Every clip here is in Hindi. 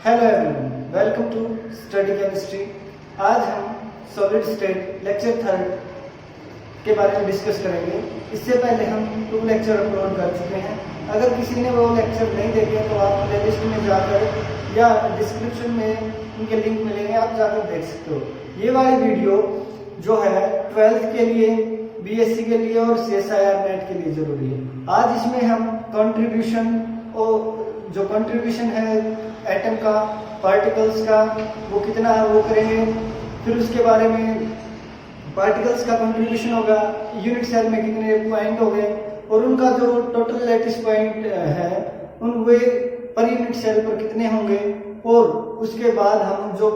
Hello everyone, welcome to study chemistry. आज हम सॉलिड स्टेट लेक्चर थर्ड के बारे में डिस्कस करेंगे। इससे पहले हम 2 लेक्चर अपलोड कर चुके हैं। अगर किसी ने वो लेक्चर नहीं देखे तो आप प्लेलिस्ट में जाकर या डिस्क्रिप्शन में उनके लिंक मिलेंगे, आप जाकर देख सकते हो। ये वाली वीडियो जो है 12th के लिए, बीएससी के लिए और CSIR नेट के लिए जरूरी है। आज इसमें हम कंट्रीब्यूशन और जो कंट्रीब्यूशन है एटम का, पार्टिकल्स का, वो कितना है वो करेंगे। फिर उसके बारे में पार्टिकल्स का कंट्रीब्यूशन होगा, यूनिट सेल में कितने पॉइंट हो गए और उनका जो टोटल लैटिस पॉइंट है उन वे पर यूनिट सेल पर कितने होंगे। और उसके बाद हम जो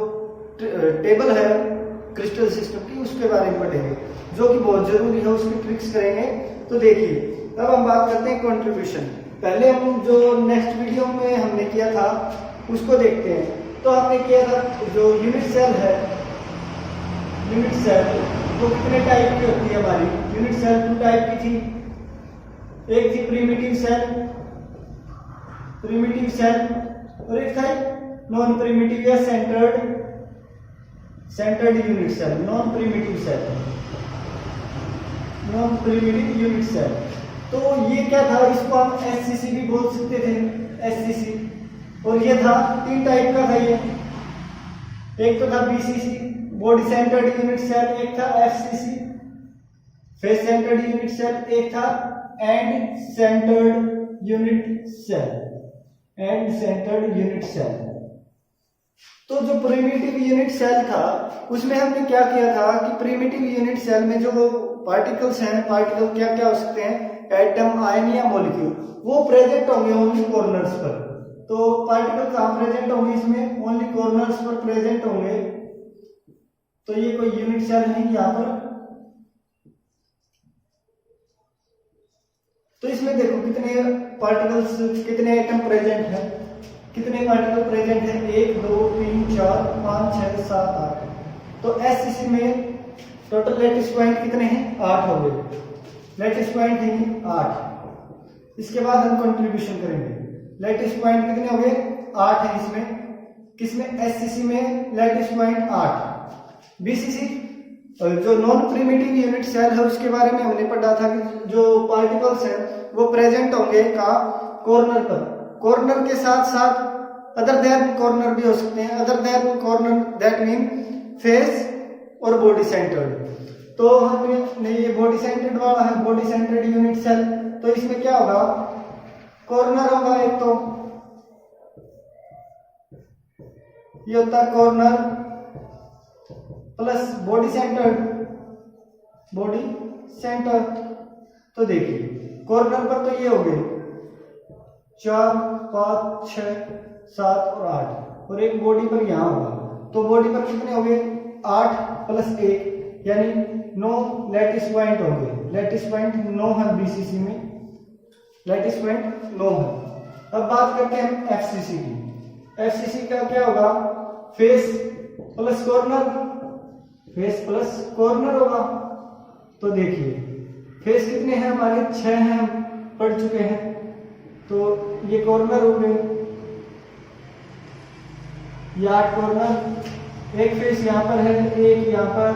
टेबल है क्रिस्टल सिस्टम की उसके बारे में पढ़ेंगे, जो कि बहुत जरूरी है, उसकी ट्रिक्स करेंगे। तो देखिए, अब हम बात करते हैं कंट्रीब्यूशन। पहले हम जो नेक्स्ट वीडियो में हमने किया था उसको देखते हैं। तो आपने किया था जो यूनिट सेल है, यूनिट सेल वो कितने टाइप की होती है हमारी। यूनिट सेल 2 टाइप की थी। एक थी प्रिमिटिव सेल और एक था नॉन प्रिमिटिव या centred unit cell. Non primitive unit cell तो ये क्या था, इसको हम SCC भी बोल सकते थे, SCC। और ये था 3 टाइप का था ये। एक तो था BCC body centred unit cell, एक था FCC face centred unit cell, एक था एंड सेंटर्ड यूनिट सेल। तो जो प्रिमिटिव यूनिट सेल था उसमें हमने क्या किया था कि प्रिमिटिव यूनिट सेल में जो पार्टिकल्स हैं, पार्टिकल क्या क्या हो सकते हैं, एटम, आयन या मॉलिक्यूल, वो प्रेजेंट होंगे ओनली कॉर्नर्स पर। तो पार्टिकल कहाँ प्रेजेंट होंगे, इसमें ओनली कॉर्नर्स पर प्रेजेंट होंगे। तो ये कोई यूनिट सेल नहीं यहाँ पर। तो इसमें देखो कितने पार्टिकल्स, कितने एटम प्रेजेंट है, कितने पार्टिकल प्रेजेंट है, 1 2 3 4 5 6 7 8। तो SCC में टोटल लैटिस पॉइंट कितने हैं, 8 हो गए। लैटिस पॉइंट है 8। इसके बाद हम कंट्रीब्यूशन करेंगे। लैटिस पॉइंट कितने हो गए, 8 है इसमें। किसमें, SCC में लैटिस पॉइंट 8। BCC जो नॉन प्रिमिटिव यूनिट सेल है उसके बारे में हमने पढ़ा था कि जो पार्टिकल्स है वो प्रेजेंट होंगे का कॉर्नर पर। कॉर्नर के साथ साथ अदर देन कॉर्नर भी हो सकते हैं। Other than corner that mean face और बॉडी सेंटर्ड। तो हमने ये बॉडी सेंटर्ड वाला है, बॉडी सेंटर्ड यूनिट सेल। तो इसमें क्या होगा, कॉर्नर होगा एक, तो ये होता है कॉर्नर प्लस बॉडी सेंटर। तो देखिए कॉर्नर पर तो ये हो गए 4 5 6 7 और 8 और एक बॉडी पर यहां होगा। तो बॉडी पर कितने हो गए, 8 प्लस 1 यानी 9 लैटिस पॉइंट हो गए। लैटिस पॉइंट 9 है BCC में, लैटिस पॉइंट 9 है। अब बात करते हैं हम FCC की। FCC का क्या होगा, फेस प्लस कॉर्नर होगा। तो देखिए फेस कितने हैं हमारे, 6 हैं, पढ़ चुके हैं। तो ये कॉर्नर हो गए, ये 8 कॉर्नर। एक फेस यहाँ पर है, एक यहाँ पर,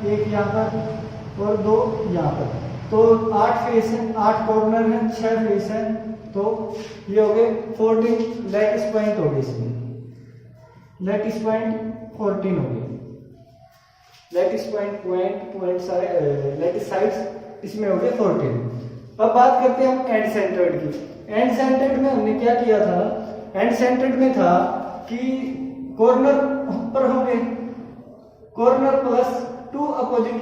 एक यहाँ पर और 2 यहाँ पर। तो 8 फेस है, 8 कॉर्नर है, 6 फेस है। तो ये हो गए 14 लैटिस पॉइंट हो गए। इसमें लैटिस पॉइंट 14 हो गए। लैटिस साइड्स इसमें हो गए 14। अब बात करते हैं हम एंड सेंटर्ड की। एंड सेंटर्ड में हमने क्या किया था, एंड सेंटर्ड में था कि कॉर्नर पर होंगे, corner plus 2 opposite,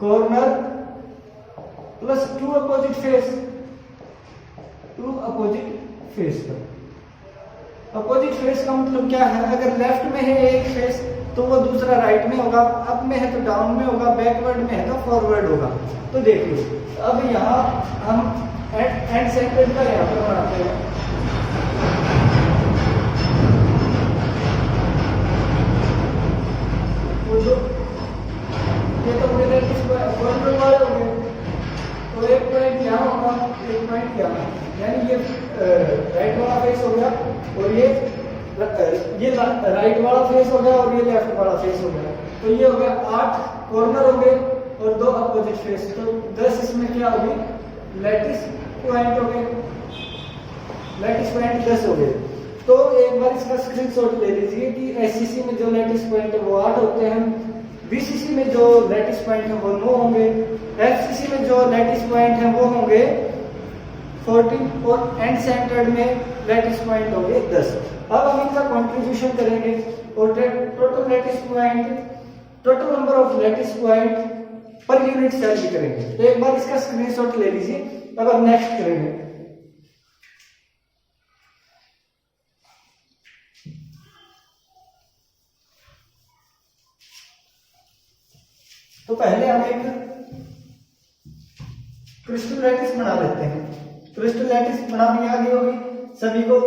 corner plus 2 opposite face पर। अपोजिट फेस का मतलब क्या है, अगर लेफ्ट में है एक फेस तो वो दूसरा राइट में होगा, अप में है तो डाउन में होगा, बैकवर्ड में है तो फॉरवर्ड होगा। तो देखिए अब यहाँ हम एंड सेंटर्ड का यहाँ पर बनाते हैं। ये तो मेरे कॉर्नर वाले हो गए। तो एक पॉइंट यहाँ होगा, एक पॉइंट यहाँ, यानी ये राइट राइट वाला फेस हो गया, और ये राइट वाला फेस हो गया, और ये लेफ्ट वाला फेस हो गया। तो ये हो गया 8 कॉर्नर हो गए और 2 अपोजिट फेस। तो 10 इसमें क्या होगी, लैटिस पॉइंट हो गए, लैटिस पॉइंट 10 हो गए। तो एक बार इसका स्क्रीनशॉट ले लीजिए कि एससीसी में जो लैटिस पॉइंट है वो 8 होते हैं, बीसीसी में जो लैटिस पॉइंट है वो 9 होंगे, एफसीसी में जो लैटिस पॉइंट है वो होंगे 14, और एंड सेंटर्ड में लैटिस पॉइंट होंगे 10। अब हम इनका कंट्रीब्यूशन करेंगे और total lattice point, total number of lattice point per unit cell भी करेंगे। तो एक बार इसका स्क्रीनशॉट ले लीजिए। अब हम नेक्स्ट करेंगे। तो पहले हम एक क्रिस्टल लैटिस बना लेते हैं। क्रिस्टल लैटिस बनानी आ गई होगी सभी को,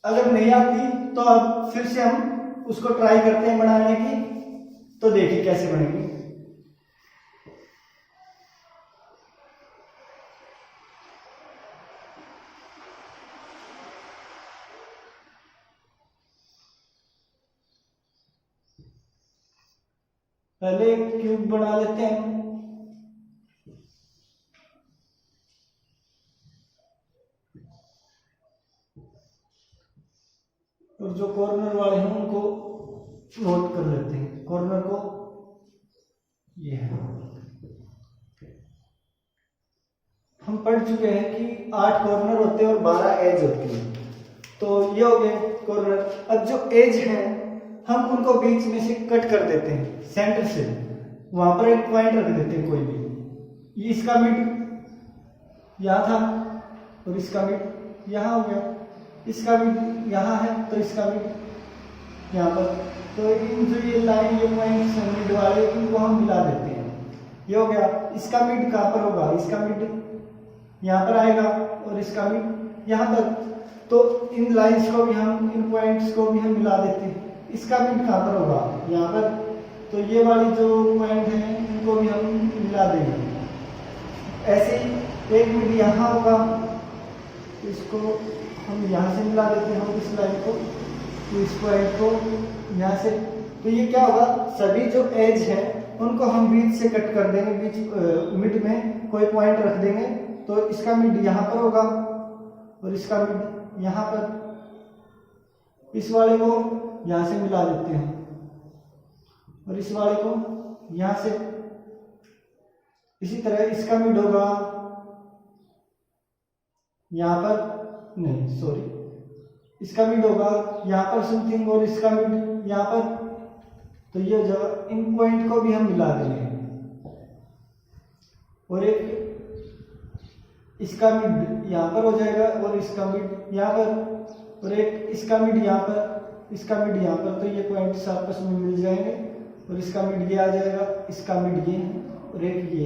अगर नहीं आती तो अब फिर से हम उसको ट्राई करते हैं बनाने की। तो देखिए कैसे बनेगी। पहले एक क्यूब बना लेते हैं। और जो कॉर्नर वाले हैं उनको नोट कर लेते हैं। कॉर्नर को ये है, हम पढ़ चुके हैं कि 8 कॉर्नर होते हैं और 12 एज होती है। तो ये हो गए कॉर्नर। अब जो एज है हम उनको बीच में से कट कर देते हैं, सेंटर से वहां पर एक पॉइंट रख देते हैं कोई भी। ये इसका मिड यहाँ था और इसका मिड यहाँ हो गया, इसका मिड यहाँ है तो इसका मिड यहाँ पर। तो इन जो ये लाइन, ये पॉइंट्स मिड वाले, इनको हम मिला देते हैं। ये हो गया। इसका मिड कहाँ पर होगा, इसका मिड यहाँ पर आएगा और इसका मिड यहाँ तक। तो इन लाइंस को भी हम, इन पॉइंट्स को भी हम मिला देते हैं। इसका मिड कहाँ पर होगा, यहाँ पर। तो ये वाली जो पॉइंट है इनको भी हम मिला देंगे। ऐसे ही एक मिड यहाँ होगा, इसको हम यहाँ से मिला देते हैं, हम इस लाइन को, तो इस पॉइंट को यहाँ से। तो ये क्या होगा, सभी जो एज है उनको हम बीच से कट कर देंगे, बीच मिड में कोई पॉइंट रख देंगे। तो इसका मिड यहाँ पर होगा और इसका मिड यहाँ पर। इस वाले को यहाँ से मिला देते हैं और इस वाले को यहाँ से। इसी तरह इसका मिड होगा यहाँ पर, नहीं सॉरी, इसका मिड होगा यहाँ पर समथिंग और इसका मिड यहाँ पर। तो ये जगह, इन पॉइंट को भी हम मिला देंगे। और एक इसका मिड यहाँ पर हो जाएगा और इसका मिड यहाँ पर, और एक इसका मिड यहाँ पर, इसका मिड यहाँ पर। तो ये पॉइंट्स आपस में मिल जाएंगे और इसका मिड ये आ जाएगा, इसका मिड ये, और एक ये,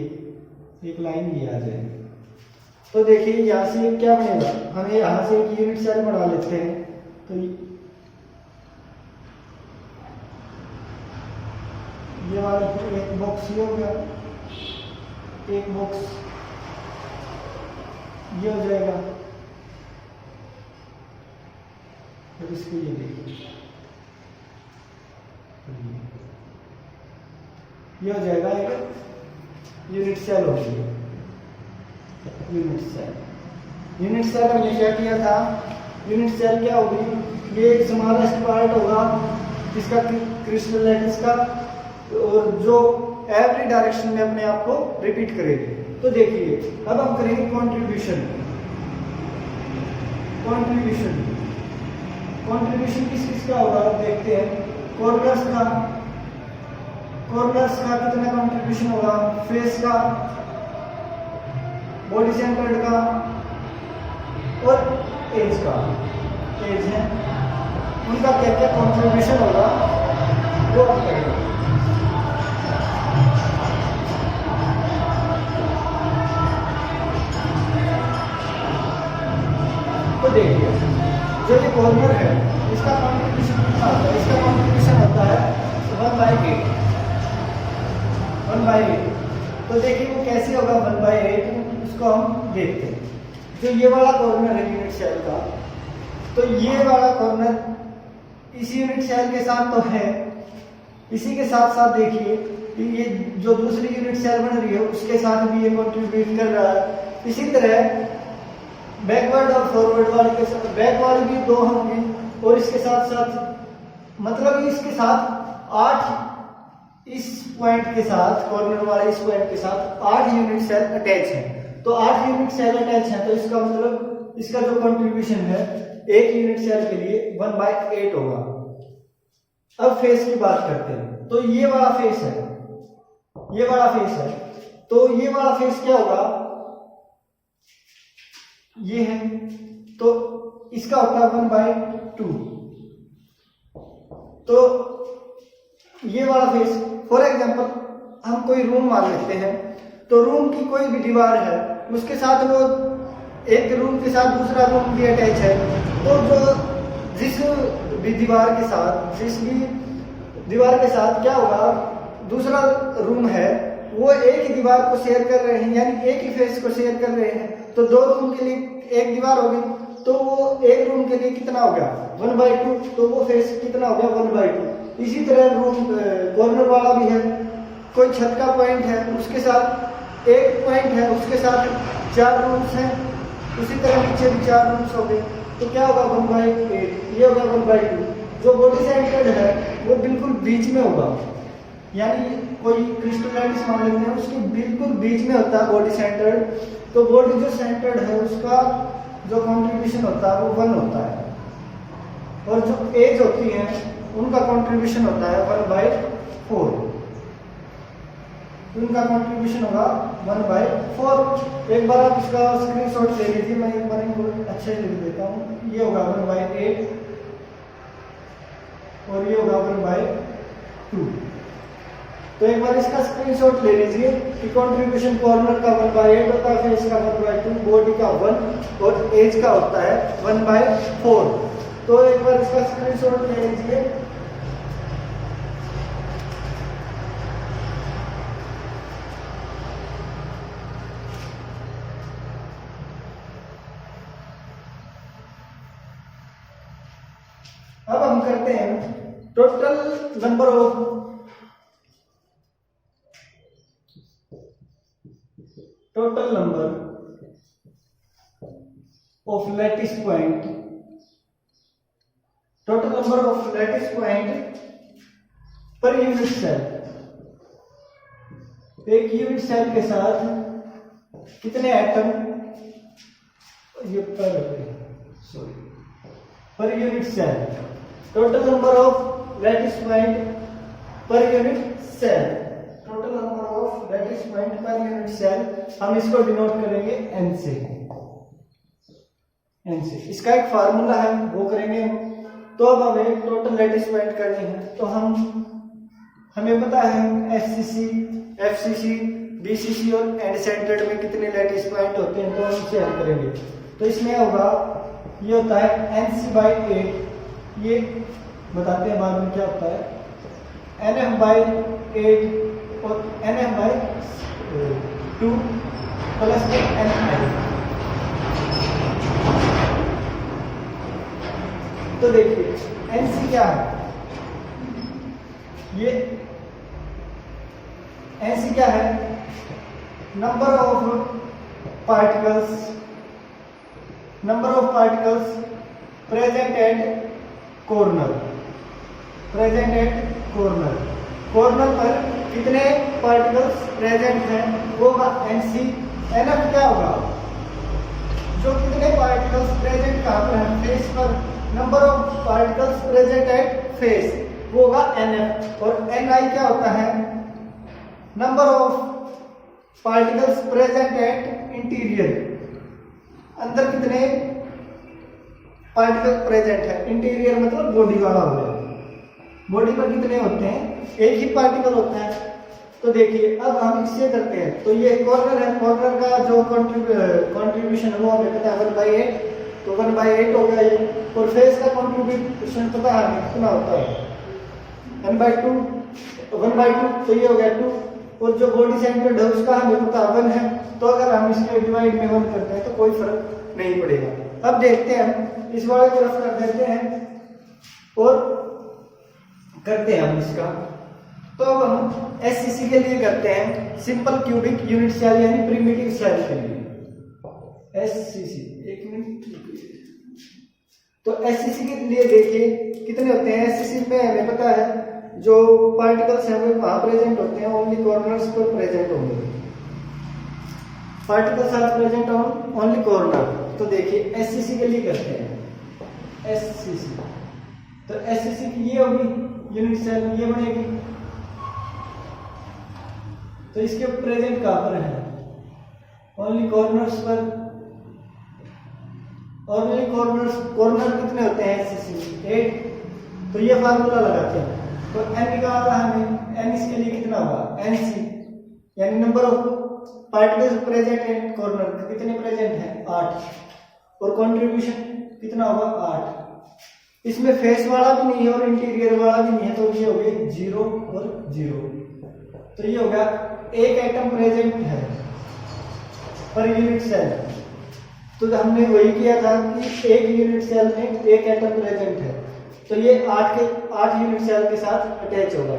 एक लाइन ये आ जाएगी। तो देखिए यहाँ से क्या बनेगा, हमें यहाँ से एक यूनिट सेल बना लेते हैं। तो ये वाला एक बॉक्स ये हो गया, एक बॉक्स ये हो जाएगा, और इसको ये देखिए ये हो जाएगा एक यूनिट सेल हो गई। यूनिट सेल, यूनिट सेल हमने क्या किया था, यूनिट सेल क्या होगी, ये एक स्मॉलेस्ट पार्ट होगा जिसका क्रिस्टल लैटिस का, और जो एवरी डायरेक्शन में अपने आप को रिपीट करेगी। तो देखिए अब हम करेंगे कंट्रीब्यूशन। कंट्रीब्यूशन, कंट्रीब्यूशन किस किस का होगा देखते हैं। कॉर्नर्स का, कॉर्नर्स का कितना कंट्रीब्यूशन होगा, फेस का, बॉडी सेंटर्ड का और एज का, एज है उनका क्या क्या कंट्रीब्यूशन होगा वो हम करेंगे। तो देखिए जो ये कॉर्नर है इसका कंट्रीब्यूशन कितना होता है, इसका कंट्रीब्यूशन होता है 1/8, 1/8। तो देखिए वो कैसे होगा 1/8, उसको हम देखते हैं। जो ये वाला कॉर्नर है यूनिट सेल का, तो ये वाला कॉर्नर इस यूनिट सेल के साथ तो है, इसी के साथ साथ देखिए कि ये जो दूसरी यूनिट सेल बन रही है उसके साथ भी ये कंट्रीब्यूट कर रहा है। इसी तरह बैकवर्ड और फॉरवर्ड वाले के साथ, बैक वाले भी 2 होंगे और इसके साथ साथ मतलब इसके साथ 8, इस पॉइंट के साथ, कॉर्नर वाले इस पॉइंट के साथ 8 यूनिट सेल अटैच हैं। तो 8 यूनिट सेल अटैच हैं, तो इसका मतलब इसका जो कंट्रीब्यूशन है एक यूनिट सेल के लिए 1/8 होगा। अब फेस की बात करते हैं, तो ये वाला फेस है, ये वाला फेस है, तो ये वाला फेस क्या होगा, ये है, तो इसका होता है 1/2। तो ये वाला फेस, फॉर एग्जांपल हम कोई रूम मान लेते हैं, तो रूम की कोई भी दीवार है, उसके साथ वो एक रूम के साथ दूसरा रूम भी अटैच है, तो जो जिस भी दीवार के साथ, जिस भी दीवार के साथ क्या होगा, दूसरा रूम है वो एक ही दीवार को शेयर कर रहे हैं, यानी एक ही फेस को शेयर कर रहे हैं, तो 2 रूम के लिए एक दीवार होगी, तो वो एक रूम के लिए कितना हो गया 1/2, तो वो फेस कितना हो गया 1/2। इसी तरह रूम कॉर्नर वाला भी है, कोई छत का पॉइंट है, उसके साथ एक पॉइंट है, उसके साथ 4 रूम्स हैं, उसी तरह नीचे भी 4 रूम्स हो गए, तो क्या होगा 1/8, ये होगा 1/2। जो बॉडी सेंटर्ड है वो बिल्कुल बीच में होगा, यानी कोई क्रिस्टलाइटिस मान लेते हैं, उसके बिल्कुल बीच में होता है बॉडी सेंटर्ड, तो बॉडी जो सेंटर्ड है उसका जो कंट्रीब्यूशन होता है वो 1 होता है, और जो एज होती है उनका कंट्रीब्यूशन होता है 1/4, उनका कंट्रीब्यूशन होगा 1/4। एक बार आप इसका स्क्रीनशॉट ले लीजिए, मैं एक बार इनको अच्छे से लिख देता हूँ। ये होगा 1/8 और ये होगा 1/2। तो एक बार इसका स्क्रीनशॉट ले लीजिए कि कंट्रीब्यूशन कॉर्नर का 1/8 होता है, फेस का 1/2, बॉडी का 1 और एज का होता है 1/4। तो एक बार इसका स्क्रीनशॉट ले लीजिए। अब हम करते हैं total number of lattice point, total number of lattice point per unit cell. एक यूनिट सेल के साथ कितने एटम, ये per unit cell, total number of lattice point per unit cell, total number of lattice point per unit cell, हम इसको डिनोट करेंगे n से। इसका एक फार्मूला है वो करेंगे हम। तो अब हमें टोटल लैटिस पॉइंट करनी है, तो हमें पता है SCC, FCC, BCC और एंड सेंटर्ड में कितने लैटिस पॉइंट होते हैं, तो हम इसे हल करेंगे। तो इसमें होगा, ये होता है NC/8, ये बताते हैं बाद में क्या होता है, NF/8 और NF/2 प्लस NI। तो देखिए NC क्या है, ये NC क्या है, number of particles present at corner, corner पर कितने पार्टिकल्स प्रेजेंट हैं वो होगा NC। NF क्या होगा, जो कितने पार्टिकल्स प्रेजेंट कहाँ पर है, फेस पर, number of particles present at face, वो होगा NF। और NI क्या होता है, number of particles present at interior, अंदर कितने पार्टिकल प्रेजेंट है, इंटीरियर मतलब बॉडी वाला हो गया, बॉडी पर कितने होते हैं, एक ही पार्टिकल होता है। तो देखिए अब हम इससे करते हैं, तो ये कॉर्नर है, कॉर्नर का जो कंट्रीब्यूशन है वो हमें पता है 1/8, तो 1/8 हो गया ये, और फेस का कंट्रीब्यूशन पता है हमें कितना होता है 1/2, तो ये हो गया 2, और जो बॉडी सेंटर्ड है उसका हमें पता 1 है। तो अगर हम इसके डिवाइड में 1 करते हैं तो कोई फर्क नहीं पड़ेगा। अब देखते हैं हम इस वाले तरफ कर देते हैं और करते हैं हम इसका। तो अब हम एससीसी के लिए करते हैं, सिंपल क्यूबिक यूनिट सेल यानी प्रिमिटिव सेल के लिए एससीसी। एक मिनट। तो एससीसी के लिए देखिए कितने होते हैं। एससीसी में हमें पता है जो पार्टिकल्स हैं वो वहां प्रेजेंट होते हैं, ओनली कॉर्नर्स पर प्रेजेंट होंगे। Particles are present on only corner. तो देखिए एससीसी के लिए करते हैं एससीसी। तो एससीसी की ये होगी यूनिट सेल, ये बनेगी। तो इसके प्रेजेंट कहां पर है? ओनली कॉर्नर्स पर। ओनली कॉर्नर्स, कॉर्नर कितने होते हैं एससीसी? 8। तो ये फार्मूला लगाते हैं। तो n निकालना हमें, n इसके लिए कितना होगा? nc यानी number of particles present in corner, कितने प्रेजेंट हैं? 8। और कंट्रीब्यूशन कितना होगा? 8। इसमें फेस वाला भी नहीं है और इंटीरियर वाला भी नहीं है, तो ये हो गए 0 और 0। तो ये हो गया एक एटम प्रेजेंट है पर यूनिट सेल। तो हमने वही किया था कि एक यूनिट सेल में एक एटम प्रेजेंट है, तो ये 8 यूनिट सेल के साथ अटैच होगा।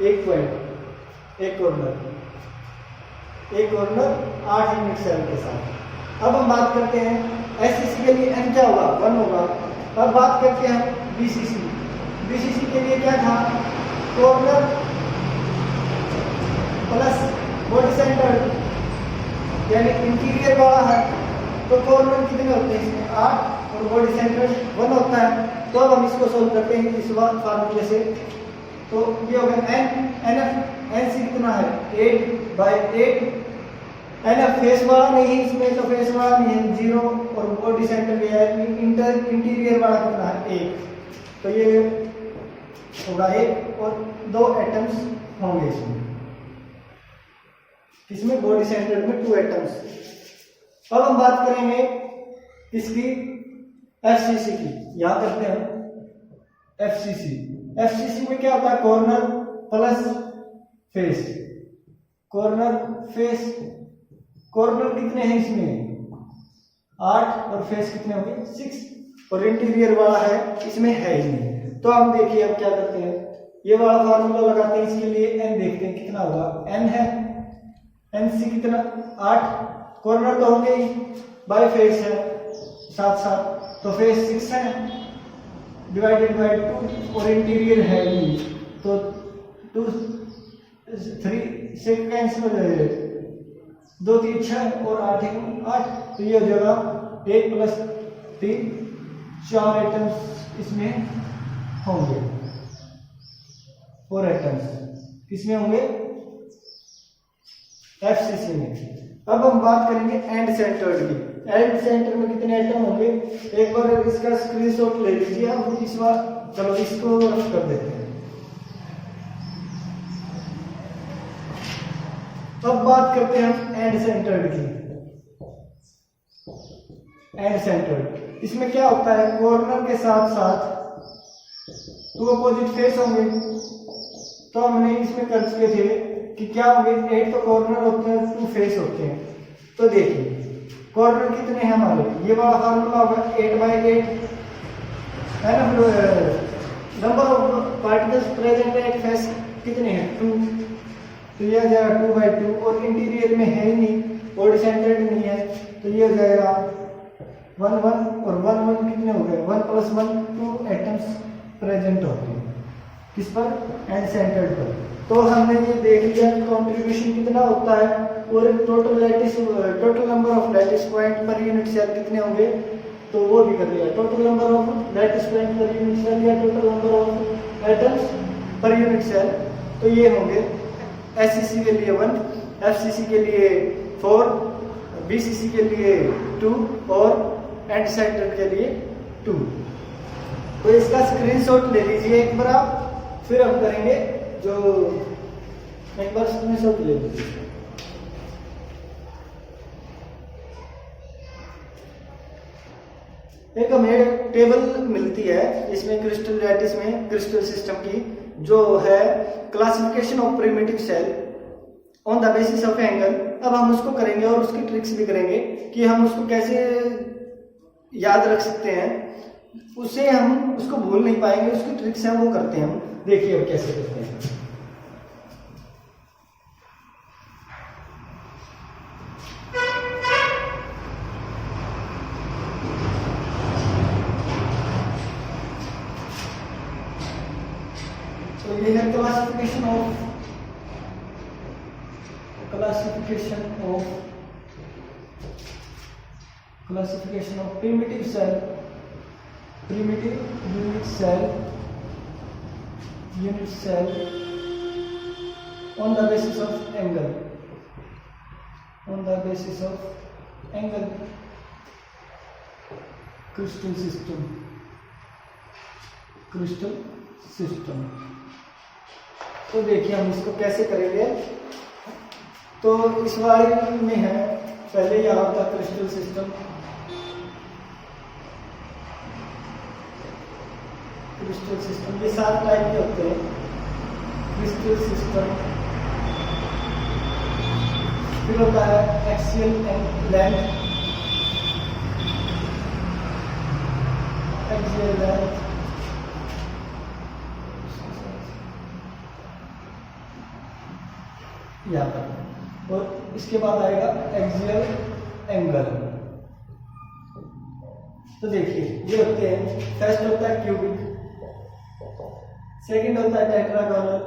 एक पॉइंट, एक कॉर्नर 8 यूनिट सेल के साथ। अब हम बात करते हैं एससीसी के लिए n क्या होगा? 1 होगा। अब बात करते हैं बीसीसी। बीसीसी के लिए क्या था? कॉर्नर प्लस बॉडी सेंटर यानी इंटीरियर वाला है। तो कॉर्नर कितने होते हैं इसमें? 8 और बॉडी सेंटर 1 होता है। तो अब हम इसको सोल्व करते हैं इस बार फार्मूले से। तो ये हो गया एनसी कितना है? 8/8। एनएफ फेस वाला नहीं है इसमें, तो फेस वाला नहीं है 0 और बॉडी सेंटर भी है। इंटीरियर वाला कितना है? 1। तो ये होगा 1 और 2 एटम्स होंगे इसमें। इसमें बॉडी सेंटर में 2 एटम्स। अब हम बात करेंगे इसकी एफसीसी की। यहां करते हैं एफसीसी। एफसीसी में क्या होता है? Corner plus face. Corner face, corner कितने हैं इसमें? 8 और फेस कितने होंगे? 6। और इंटीरियर वाला है इसमें है ही नहीं। तो हम देखिए अब क्या करते हैं, ये वाला फार्मूला लगाते हैं। इसके लिए n देखते हैं कितना होगा। n है nc कितना? 8। कॉर्नर तो होंगे ही, बाय फेस है साथ साथ, तो फेस 6 है डिवाइडेड बाय 2 और इंटीरियर है ही, तो 2 3 से कैंसिल हो जाएगा। 2 3 6 और 8 8। तो ये हो जाएगा 1 + 3 4 एटम्स इसमें होंगे। 4 एटम्स इसमें होंगे एफसीसी में। अब हम बात करेंगे एंड सेंटर्ड की। एंड सेंटर में कितने एटम होंगे? एक बार इसका स्क्रीनशॉट ले लीजिए। अब इस बार चलो इसको रफ कर देते हैं। अब बात करते हैं हम एंड सेंटर्ड की। एंड सेंटर्ड इसमें क्या होता है? कॉर्नर के साथ साथ 2 अपोजिट फेस होंगे। तो हमने इसमें कर चुके थे कि क्या होंगे? 8 तो कॉर्नर होते हैं, 2 फेस होते हैं। तो देखिए कॉर्नर कितने हैं हमारे? ये वाला फार्मूला होगा 8/8 है ना। Number of particles present at face कितने हैं? 2। तो ये आ जाएगा 2/2 और इंटीरियर में है ही नहीं, बॉडी सेंटर्ड नहीं है, तो ये हो जाएगा 1 1 और 1 1 कितने हो गए? 1 + 1 2 एटम्स प्रेजेंट होते हैं किस पर? एंड सेंटर्ड पर। तो हमने ये देख लिया कि कंट्रीब्यूशन कितना होता है और total number of lattice point per unit cell कितने होंगे, तो वो भी कर लिया। Total number of lattice point per unit cell या total number of atoms per unit cell, तो ये होंगे एससीसी के लिए 1, एफसीसी के लिए 4, बीसीसी के लिए 2 और एंड सेंटर के लिए 2। तो इसका स्क्रीनशॉट ले लीजिए एक बार आप, फिर हम करेंगे जो एक बार स्क्रीनशॉट ले लीजिए। एक हमें टेबल मिलती है जिसमें क्रिस्टल लैटिस में क्रिस्टल सिस्टम की जो है classification of primitive cell on the basis of angle अब हम उसको करेंगे और उसकी ट्रिक्स भी करेंगे कि हम उसको कैसे याद रख सकते हैं, उससे हम उसको भूल नहीं पाएंगे, उसकी ट्रिक्स हैं वो करते हैं हम। देखिए अब कैसे करते हैं। तो ये है classification of primitive cell, primitive unit cell on the basis of angle, crystal system। तो देखिए हम इसको कैसे करेंगे। तो इस वाले में है, पहले यह होता है क्रिस्टल सिस्टम, ये 7 टाइप के होते हैं क्रिस्टल सिस्टम। फिर होता है एक्सियल लेंथ, यहाँ पर, और इसके बाद आएगा एक्सियल एंगल। तो देखिए ये होते हैं, फर्स्ट होता है क्यूबिक, सेकंड होता है टेट्रागोनल,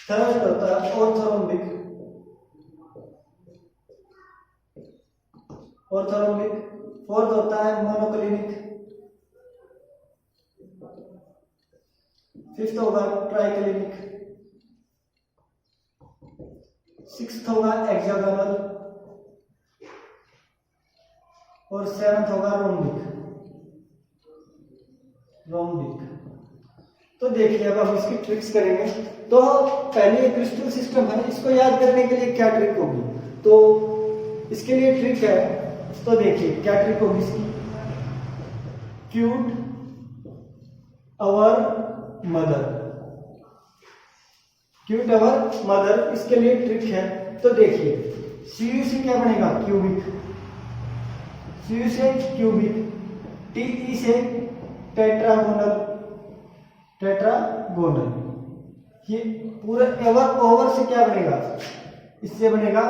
थर्ड होता है ऑर्थोरोम्बिक, फोर्थ होता है मोनोक्लिनिक, फिफ्थ होगा ट्राइक्लिनिक, सिक्स्थ होगा हेक्सागोनल, और सेवंथ होगा रोम्बिक। तो देखिए अब हम इसकी ट्रिक्स करेंगे। तो पहले क्रिस्टल सिस्टम है, इसको याद करने के लिए क्या ट्रिक होगी, तो इसके लिए ट्रिक है। तो देखिए क्या ट्रिक होगी इसकी, क्यूट अवर मदर, इसके लिए ट्रिक है। तो देखिए CU से क्या बनेगा, क्यूबिक, CU से क्यूबिक, TE से टेट्रागोनल, ये पूरा ओवर से क्या बनेगा, इससे बनेगा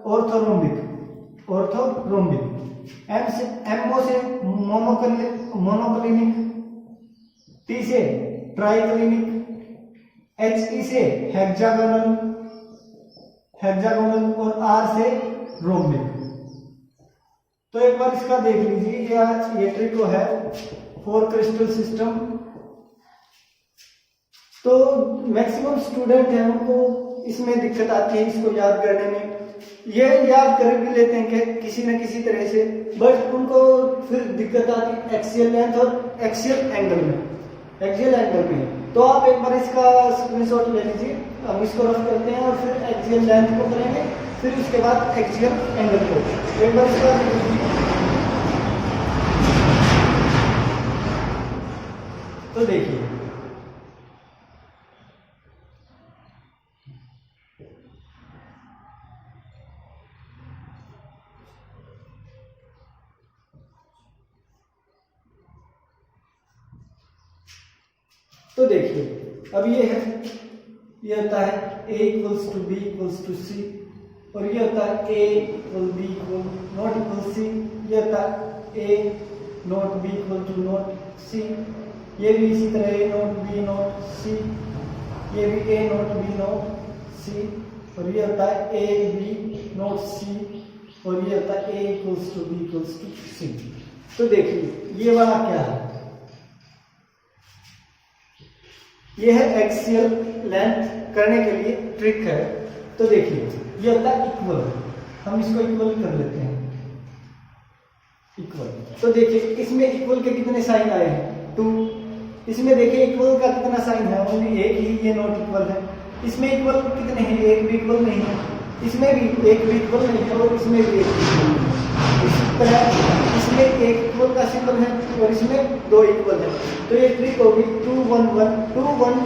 ऑर्थोरोम्बिक, MO से मोनोक्लिनिक, T से ट्राइक्लिनिक, HE से हेक्सागोनल और R से रोम्बिक। तो एक बार इसका देख लीजिए, ये ट्रिक है फॉर क्रिस्टल सिस्टम। तो मैक्सिमम स्टूडेंट हैं उनको इसमें दिक्कत आती है इसको याद करने में, ये याद कर भी लेते हैं कि किसी न किसी तरह से, बट उनको फिर दिक्कत आती है एक्सियल लेंथ और एक्सियल एंगल में। तो आप एक बार इसका स्क्रीनशॉट ले लीजिए, हम इसको रफ करते हैं और फिर एक्सियल लेंथ को करेंगे, फिर उसके बाद एक्सियल एंगल को। एक बार इसका तो देखिए तो देखिए अब ये होता है A = B = C, और ये होता है A = B = C, ये होता है A not B = not C, ये भी इसी तरह A not B not C, ये भी A not B not C, और ये होता है A B not C, और ये होता है A = B = C। तो देखिए ये वाला क्या है, ये है एक्सियल लेंथ करने के लिए ट्रिक है। तो देखिए ये होता है इक्वल, हम इसको इक्वल कर लेते हैं, इक्वल। तो देखिए इसमें इक्वल के कितने साइन आए हैं, 2। इसमें देखिए इक्वल का कितना साइन है, ओनली एक ही, ये नॉट इक्वल है। इसमें इक्वल कितने हैं, एक भी इक्वल नहीं है, इसमें भी एक भी इक्वल नहीं है, और इसमें भी एक इक्वल नहीं है। इसी तरह इसमें एक इक्वल का सिंबल है और इसमें 2 इक्वल है। तो ये ट्रिक होगी 2 1 1 2 1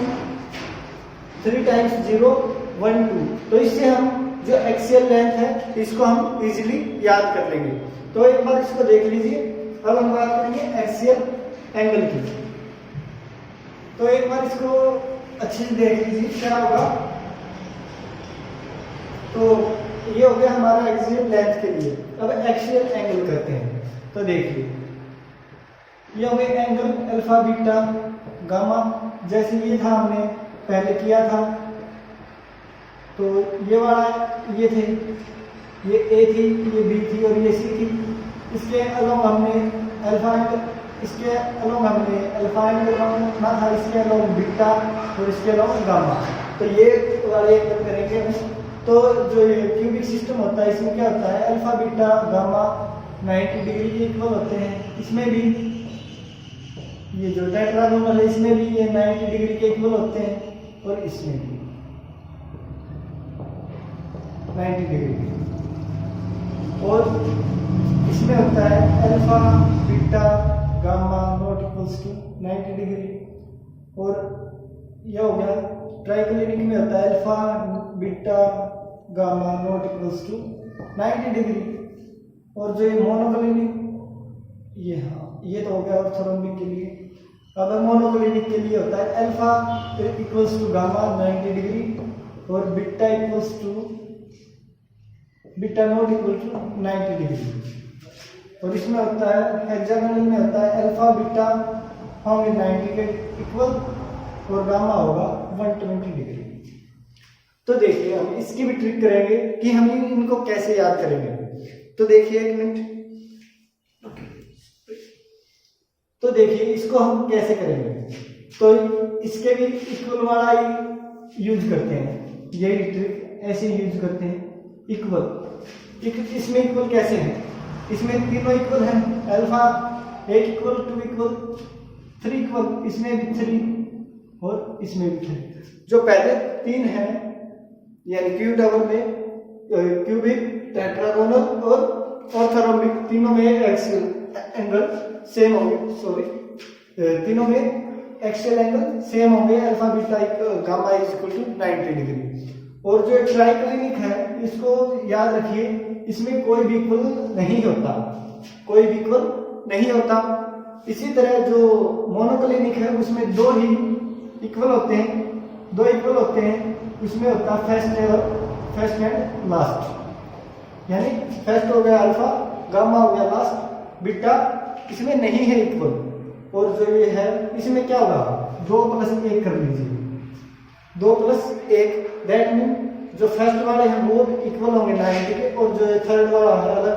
3 टाइम्स 0 1 2। तो इससे हम जो एक्सियल लेंथ है इसको हम इजीली याद कर लेंगे। तो एक बार इसको देख लीजिए। अब हम बात करेंगे एक्सियल एंगल की। तो एक बार इसको अच्छे से देख लीजिए क्या होगा। तो ये हो गया हमारा एक्सियल लेंथ के लिए। अब एक्सियल एंगल करते हैं। तो देखिए ये हो गया एंगल अल्फा बीटा गामा, जैसे ये था हमने पहले किया था। तो ये वाला ये थे, ये ए थी, ये बी थी और ये सी थी। इसके अलोंग हमने अल्फा एंगल, इसके अलोंग हमने अल्फा एंगल ना था, इसके अलोंग बीटा और इसके अलोंग गामा। तो ये वाले एंगल करेंगे हम। तो जो ये क्यूबिक सिस्टम होता है इसमें क्या होता है, अल्फा बीटा गामा 90 डिग्री के इक्वल होते हैं। इसमें भी ये जो टेट्रागोनल है इसमें भी ये 90 डिग्री के इक्वल होते हैं और इसमें भी 90 डिग्री। और इसमें होता है alpha beta gamma not equals to 90 degree. और यह हो गया ट्राइक्लिनिक में होता है alpha beta gamma not equals to 90 degree. और जो ये मोनोक्लिनिक ये, हाँ ये तो हो गया ऑर्थोरोम्बिक के लिए। अब मोनोक्लिनिक के लिए होता है alpha equals to gamma 90 degree और beta equals to beta not equal to 90 degree. और इसमें होता है हेक्सागोनल में होता है अल्फा बीटा होंगे 90 के इक्वल और गामा होगा 120 डिग्री। तो देखिए हम इसकी भी ट्रिक करेंगे कि हम इनको कैसे याद करेंगे। तो देखिए एक मिनट। तो देखिए इसको हम कैसे करेंगे। तो इसके भी इक्वल वाला ही यूज करते हैं, यही ट्रिक ऐसे यूज करते हैं। इक्वल इसमें इक्वल कैसे है, इसमें तीनों इक्वल हैं। अल्फा 1 इक्वल 2 इक्वल 3 इक्वल, इसमें भी 3 और इसमें भी 3। जो पहले 3 हैं यानी क्यू डबल में क्यूबिक टेट्रागोनल और ऑर्थोरोम्बिक तीनों में एक्सियल एंगल सेम होंगे। सॉरी, तीनों में एक्सियल एंगल सेम होंगे। Alpha beta gamma is equal to 90 degree. और जो ट्राइक्लिनिक है इसको याद रखिए, इसमें कोई भी इक्वल नहीं होता, कोई भी इक्वल नहीं होता। इसी तरह जो मोनोक्लिनिक है उसमें 2 ही इक्वल होते हैं, 2 इक्वल होते हैं। उसमें होता है फर्स्ट एंड लास्ट, यानी फर्स्ट हो गया अल्फा, गामा हो गया लास्ट, बीटा इसमें नहीं है इक्वल। और जो ये है इसमें क्या होगा, 2 + 1 कर लीजिए, 2 + 1 दैट मीन जो फर्स्ट वाले हैं वो इक्वल होंगे 90 के और जो थर्ड वाला है अलग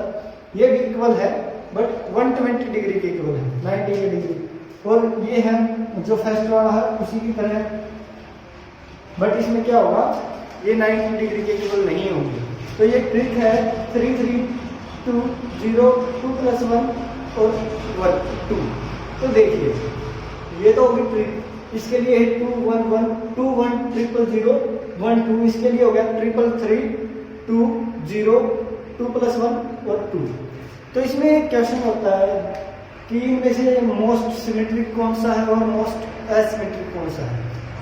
ये भी इक्वल है बट 120 डिग्री के इक्वल है, 90 डिग्री। और ये है जो फर्स्ट वाला है उसी की तरह, बट इसमें क्या होगा ये 90 डिग्री के इक्वल नहीं होंगे। तो ये ट्रिक है 3 3 2 0 2 + 1 और 1 2। तो देखिए ये तो होगी ट्रिक। इसके लिए 2 1 1 2 1 0 0 1 2। इसके लिए हो गया 3 3 2 0 2 + 1 और 2। तो इसमें क्वेश्चन होता है कि इनमें से मोस्ट सिमेट्रिक कौन सा है और मोस्ट एसिमेट्रिक कौन सा है।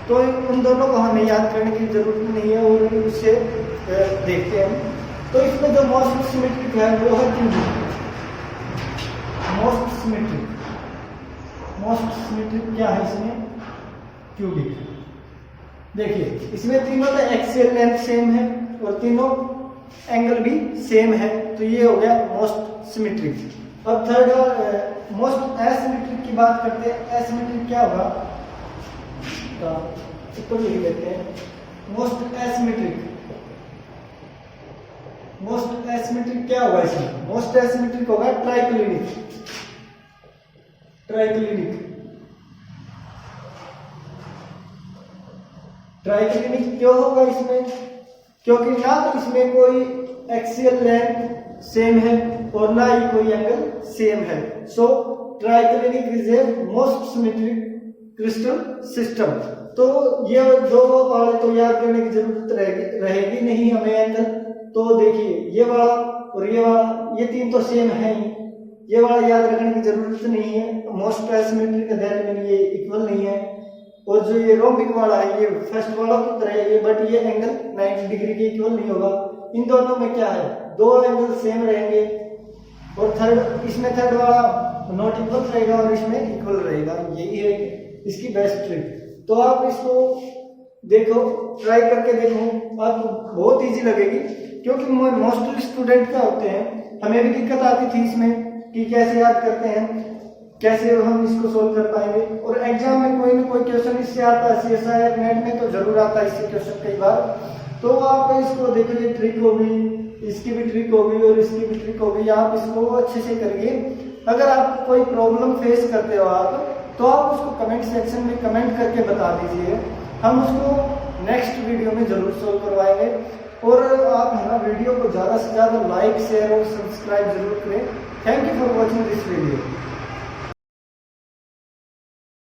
तो उन दोनों को हमें याद करने की जरूरत नहीं है और उससे देखते हैं। तो इसमें जो मोस्ट सिमेट्रिक है वो है क्यूबिक। मोस्ट सिमेट्रिक क्या है इसमें, क्यूबिक। देखिए इसमें तीनों का एक्सियल लेंथ सेम है और तीनों एंगल भी सेम है। तो ये हो गया मोस्ट सिमेट्रिक। अब थर्ड मोस्ट एसिमेट्रिक की बात करते हैं। एसिमेट्रिक क्या होगा, इसको लिख लेते हैं। मोस्ट एसिमेट्रिक क्या होगा इसमें, मोस्ट एसिमेट्रिक होगा ट्राइक्लिनिक। ट्राइक्लिनिक क्यों होगा इसमें, क्योंकि ना तो इसमें कोई एक्सियल लेंथ सेम है और ना ही कोई एंगल सेम है। So triclinic is a most symmetric crystal system. तो ये 2 वाले तो याद करने की जरूरत रहेगी नहीं हमें एंगल। तो देखिए ये वाला और ये वाला, ये 3 तो सेम है ही, ये वाला याद रखने की जरूरत नहीं है। मोस्ट एसिमेट्रिक दैट मीन ये इक्वल नहीं है। और जो ये रोम्बिक वाला है ये फर्स्ट वाला की तरह है ये, बट ये एंगल 90 डिग्री के इक्वल नहीं होगा। इन दोनों में क्या है, दो एंगल सेम रहेंगे और थर्ड इसमें थर्ड वाला नॉट इक्वल रहेगा और इसमें इक्वल रहेगा। यही है इसकी बेस्ट ट्रिक। तो आप इसको देखो, ट्राई करके देखो, आपको बहुत इजी लगेगी। क्योंकि मोस्टली स्टूडेंट क्या होते हैं, हमें भी दिक्कत आती थी इसमें कि कैसे याद करते हैं, कैसे हम इसको सोल्व कर पाएंगे। और एग्जाम में कोई ना कोई क्वेश्चन इससे आता है, CSIR नेट में तो जरूर आता है इससे क्वेश्चन कई बार। तो आप इसको देखो, ये ट्रिक होगी, इसकी भी ट्रिक होगी और इसकी भी ट्रिक होगी, आप इसको अच्छे से करिए। अगर आप कोई प्रॉब्लम फेस करते हो आप, तो आप उसको कमेंट सेक्शन में कमेंट करके बता दीजिए, हम उसको नेक्स्ट वीडियो में जरूर सोल्व करवाएंगे। और आप है ना वीडियो को ज़्यादा से ज़्यादा लाइक, शेयर और सब्सक्राइब जरूर करें। Thank you for watching this video.